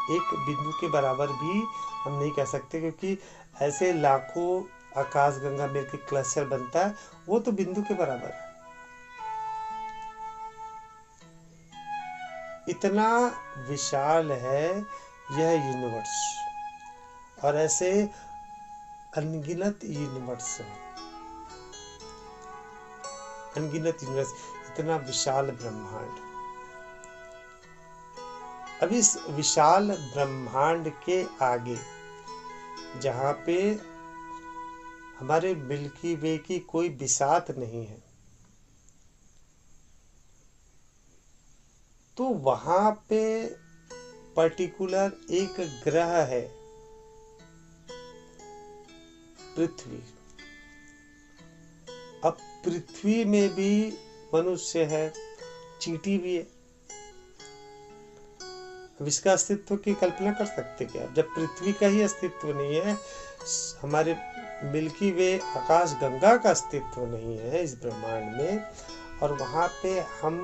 एक बिंदु के बराबर भी हम नहीं कह सकते, क्योंकि ऐसे लाखों आकाशगंगा मिलकर क्लस्टर बनता है, वो तो बिंदु के बराबर है। इतना विशाल है यह यूनिवर्स, और ऐसे अनगिनत यूनिवर्स हैं, अनगिनत यूनिवर्स, इतना विशाल ब्रह्मांड। अब इस विशाल ब्रह्मांड के आगे, जहाँ पे हमारे मिल्की वे की कोई बिसात नहीं है, तो वहां पे पर्टिकुलर एक ग्रह है, पृथ्वी। अब पृथ्वी में भी मनुष्य है, चींटी भी है। अब इसका अस्तित्व की कल्पना कर सकते क्या? जब पृथ्वी का ही अस्तित्व नहीं है, हमारे मिल्की वे आकाश गंगा का अस्तित्व नहीं है इस ब्रह्मांड में, और वहां पे हम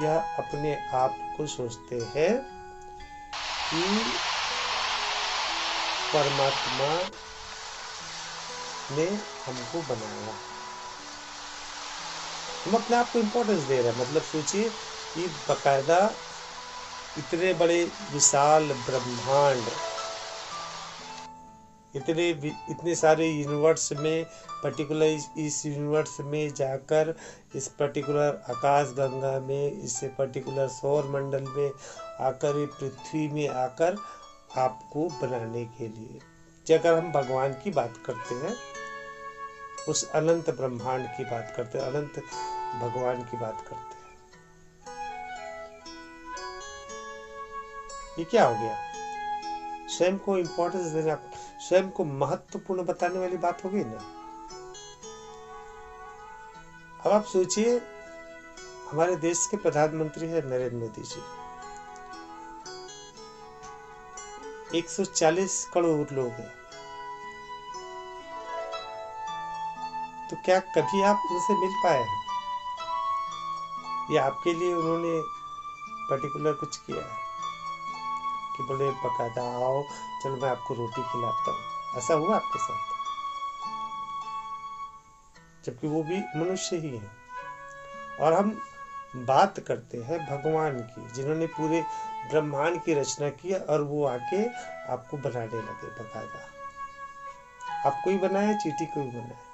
यह अपने आप को सोचते हैं कि परमात्मा ने हमको बनाया। हम अपने आप को इम्पोर्टेंस दे रहे हैं। मतलब सोचिए कि बकायदा इतने बड़े विशाल ब्रह्मांड, इतने सारे यूनिवर्स में, पर्टिकुलर इस यूनिवर्स में जाकर, इस पर्टिकुलर आकाश गंगा में, इस पर्टिकुलर सौर मंडल में आकर, पृथ्वी में आकर आपको बनाने के लिए। अगर हम भगवान की बात करते हैं, उस अनंत ब्रह्मांड की बात करते हैं, अनंत भगवान की बात करते हैं, ये क्या हो गया? स्वयं को इम्पोर्टेंस देना, स्वयं को महत्वपूर्ण बताने वाली बात हो गई ना। अब आप सोचिए, हमारे देश के प्रधानमंत्री है नरेंद्र मोदी जी। 140 करोड़ लोग हैं, तो क्या कभी आप उनसे मिल पाए हैं, या आपके लिए उन्होंने पर्टिकुलर कुछ किया है कि बोले बकायदा आओ, चलो मैं आपको रोटी खिलाता हूँ? ऐसा हुआ आपके साथ? जबकि वो भी मनुष्य ही है। और हम बात करते हैं भगवान की, जिन्होंने पूरे ब्रह्मांड की रचना की, और वो आके आपको बनाने लगे बकायदा। आपको ही बनाया, चींटी को ही बनाया।